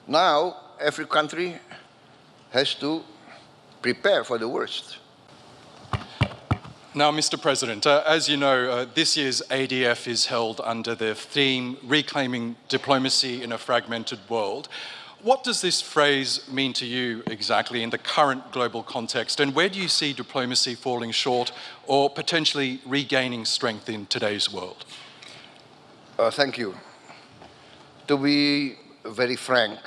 Now, every country has to prepare for the worst. Now, Mr. President, as you know, this year's ADF is held under the theme Reclaiming Diplomacy in a Fragmented World. What does this phrase mean to you exactly in the current global context, and where do you see diplomacy falling short or potentially regaining strength in today's world? Thank you. To be very frank,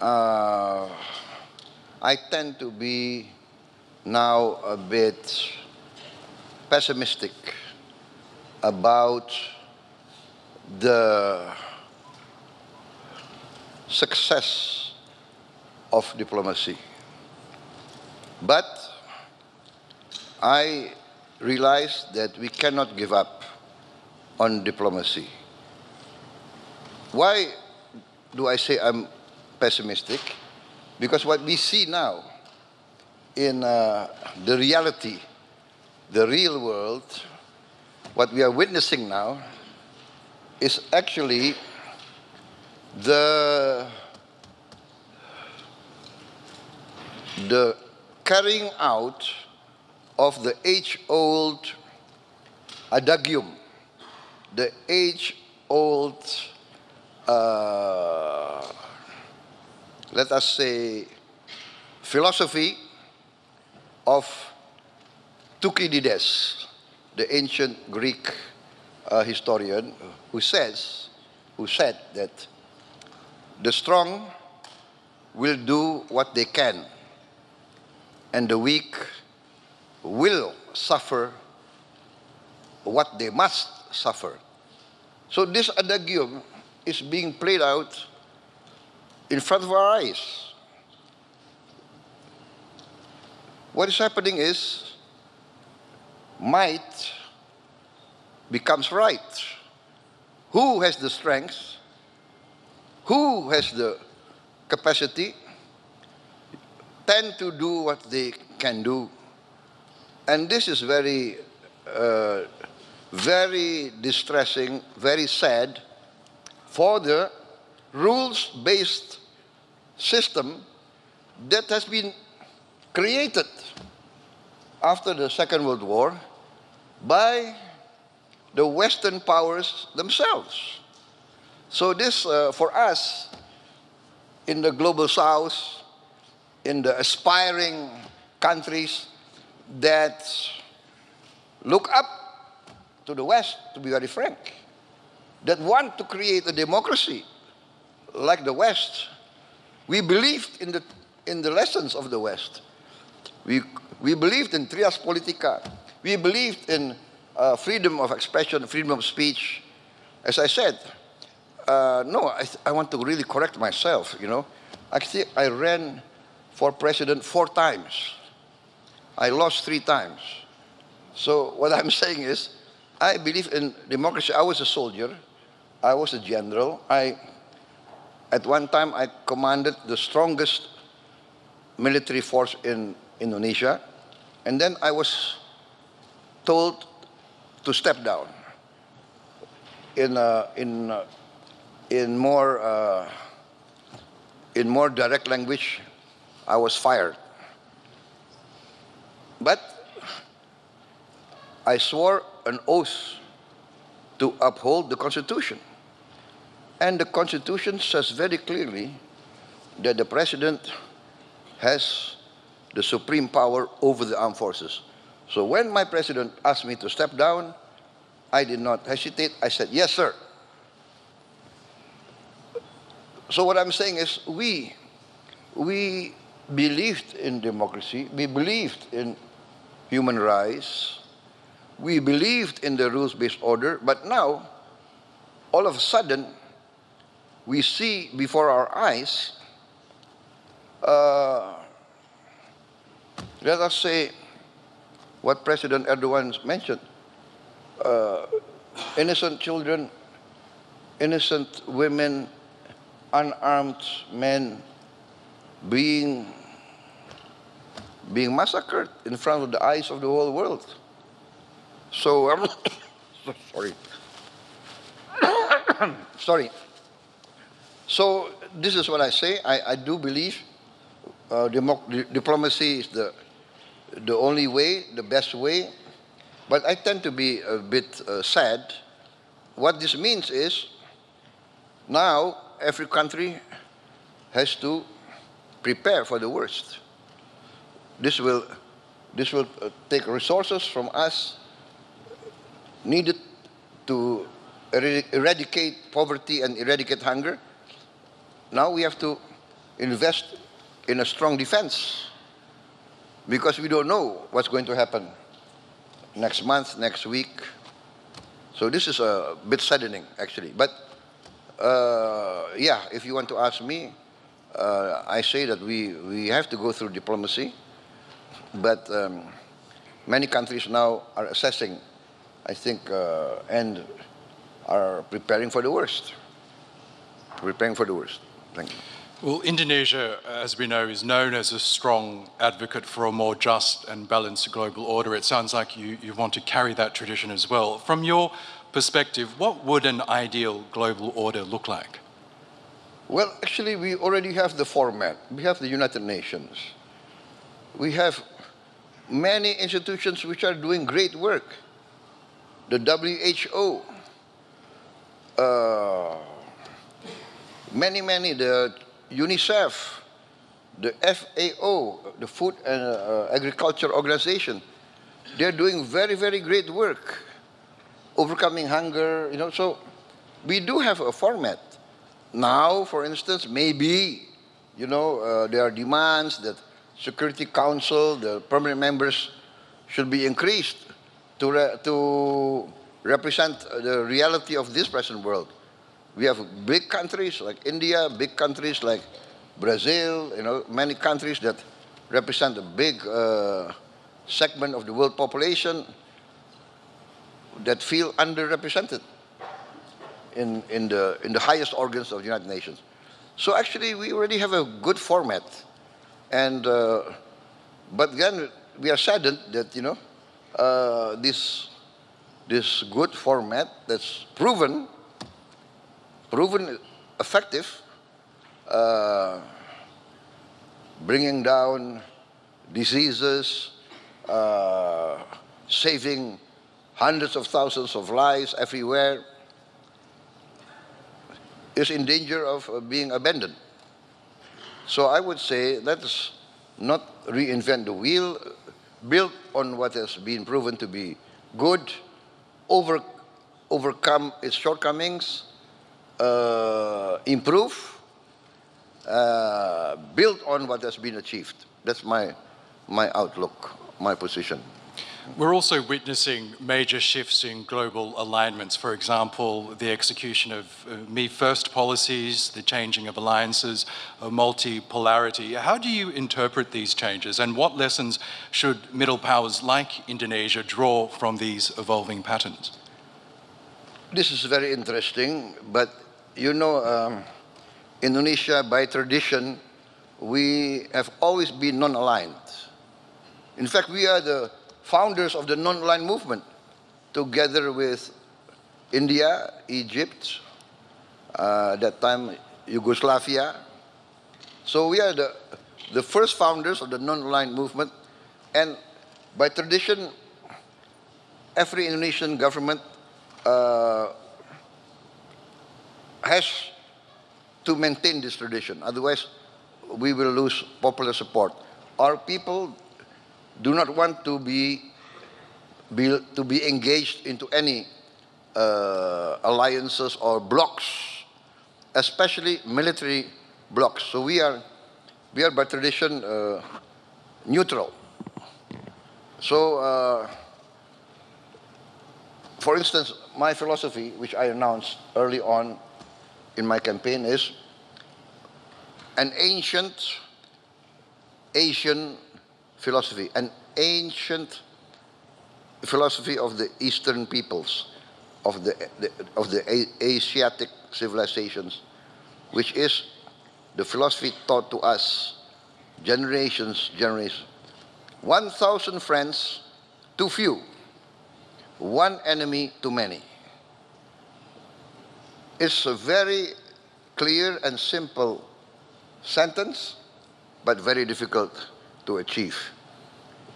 I tend to be now a bit pessimistic about the success of diplomacy. But I realize that we cannot give up on diplomacy. Why do I say I'm pessimistic? Because what we see now in the reality, the real world, what we are witnessing now is actually the carrying out of the age-old adagium, the age-old, let us say, philosophy of Thucydides, the ancient Greek historian, who said that the strong will do what they can, and the weak will suffer what they must suffer. So this adagium is being played out in front of our eyes. What is happening is might becomes right. Who has the strength? Who has the capacity? Tend to do what they can do. And this is very, very distressing, very sad for the rules-based system that has been created after the Second World War by the Western powers themselves. So this, for us, in the global South, in the aspiring countries that look up to the West, to be very frank, that want to create a democracy like the West, we believed in the lessons of the West. We believed in trias politica. We believed in freedom of expression, freedom of speech. As I said, no, I want to really correct myself, you know. Actually, I ran for president 4 times. I lost 3 times. So what I'm saying is, I believe in democracy. I was a soldier. I was a general. At one time, I commanded the strongest military force in Indonesia, and then I was told to step down. In more direct language, I was fired. But I swore an oath to uphold the Constitution, and the Constitution says very clearly that the president has the supreme power over the armed forces. So when my president asked me to step down, I did not hesitate. I said, yes, sir. So what I'm saying is we believed in democracy. We believed in human rights. We believed in the rules-based order. But now, all of a sudden, we see before our eyes, let us say what President Erdogan mentioned, innocent children, innocent women, unarmed men being massacred in front of the eyes of the whole world. So, sorry. Sorry. So this is what I say. I do believe diplomacy is the only way, the best way. But I tend to be a bit sad. What this means is now every country has to prepare for the worst. This will take resources from us needed to eradicate poverty and eradicate hunger. Now we have to invest in a strong defense because we don't know what's going to happen next month, next week. So this is a bit saddening, actually. But yeah, if you want to ask me, I say that we have to go through diplomacy, but many countries now are assessing, I think, and are preparing for the worst. Preparing for the worst. Thank you. Well, Indonesia, as we know, is known as a strong advocate for a more just and balanced global order. It sounds like you want to carry that tradition as well. From your perspective, what would an ideal global order look like? Well, actually, we already have the format. We have the United Nations. We have many institutions which are doing great work. The WHO, many, the UNICEF, the FAO, the Food and Agriculture Organization, they're doing very, very great work, overcoming hunger, you know. So we do have a format. Now, for instance, maybe, you know, there are demands that Security Council, the permanent members, should be increased to represent the reality of this present world. We have big countries like India, big countries like Brazil, you know, many countries that represent a big segment of the world population that feel underrepresented in the highest organs of the United Nations. So actually, we already have a good format, and but then we are saddened that, you know, this good format that's proven effective, bringing down diseases, saving hundreds of thousands of lives everywhere, is in danger of being abandoned. So I would say let's not reinvent the wheel, build on what has been proven to be good, overcome its shortcomings, improve, build on what has been achieved. That's my outlook, my position. We're also witnessing major shifts in global alignments. For example, the execution of me first policies, the changing of alliances, multipolarity. How do you interpret these changes, and what lessons should middle powers like Indonesia draw from these evolving patterns? This is very interesting, but you know, Indonesia, by tradition, we have always been non-aligned. In fact, we are the founders of the non-aligned movement, together with India, Egypt, that time Yugoslavia. So we are the first founders of the non-aligned movement, and by tradition, every Indonesian government has to maintain this tradition. Otherwise, we will lose popular support. Our people do not want to be engaged into any alliances or blocs, especially military blocs. So we are by tradition neutral. So, for instance, my philosophy, which I announced early on in my campaign, is an ancient Asian philosophy, an ancient philosophy of the Eastern peoples, of the Asiatic civilizations, which is the philosophy taught to us generations. 1,000 friends too few, one enemy too many. It's a very clear and simple sentence, but very difficult to achieve.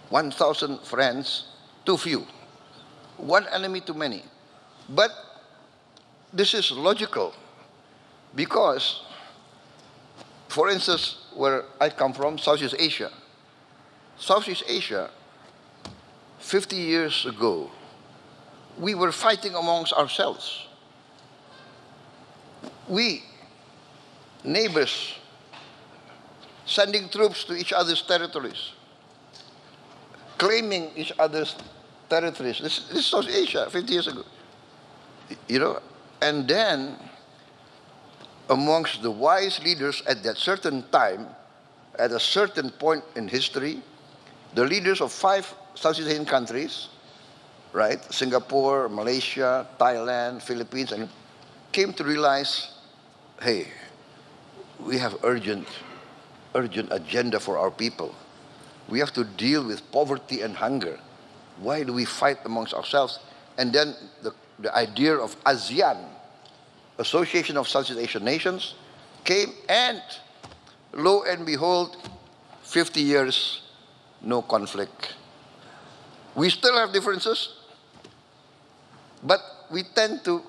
1,000 friends, too few. One enemy too many. But this is logical because, for instance, where I come from, Southeast Asia. Southeast Asia, 50 years ago, we were fighting amongst ourselves. We, neighbors, sending troops to each other's territories, claiming each other's territories. This is South Asia 50 years ago. You know, and then amongst the wise leaders at that certain time, at a certain point in history, the leaders of 5 Southeast Asian countries, right, Singapore, Malaysia, Thailand, Philippines, and came to realize, hey, we have urgent agenda for our people. We have to deal with poverty and hunger. Why do we fight amongst ourselves? And then the idea of ASEAN, Association of Southeast Asian Nations, came, and lo and behold, 50 years, no conflict. We still have differences, but we tend to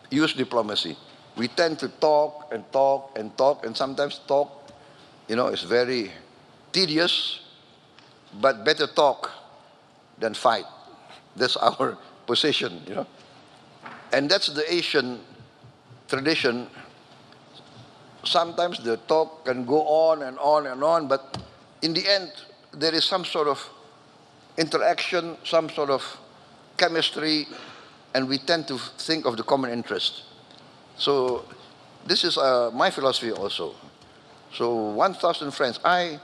use diplomacy. We tend to talk and talk and talk, and sometimes talk, you know, is very tedious, but better talk than fight. That's our position, you know. And that's the Asian tradition. Sometimes the talk can go on and on and on, but in the end, there is some sort of interaction, some sort of chemistry, and we tend to think of the common interest. So this is my philosophy also. So 1,000 friends. I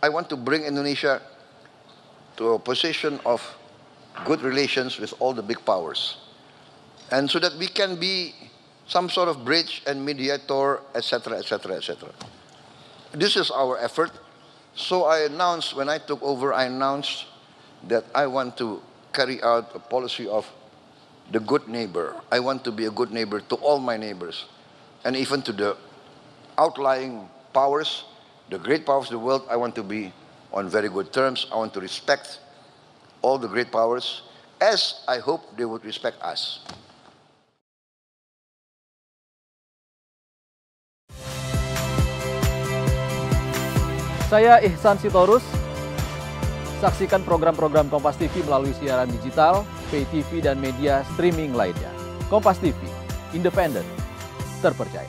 want to bring Indonesia to a position of good relations with all the big powers, and so that we can be some sort of bridge and mediator, etc., etc., etc. This is our effort. So I announced, when I took over, I announced that I want to carry out a policy of the good neighbor. I want to be a good neighbor to all my neighbors, and even to the outlying powers, the great powers of the world. I want to be on very good terms. I want to respect all the great powers, as I hope they would respect us. Saya Ihsan Sitorus. Saksikan program-program Kompas TV melalui siaran digital, pay TV, dan media streaming lainnya. Kompas TV, independen, terpercaya.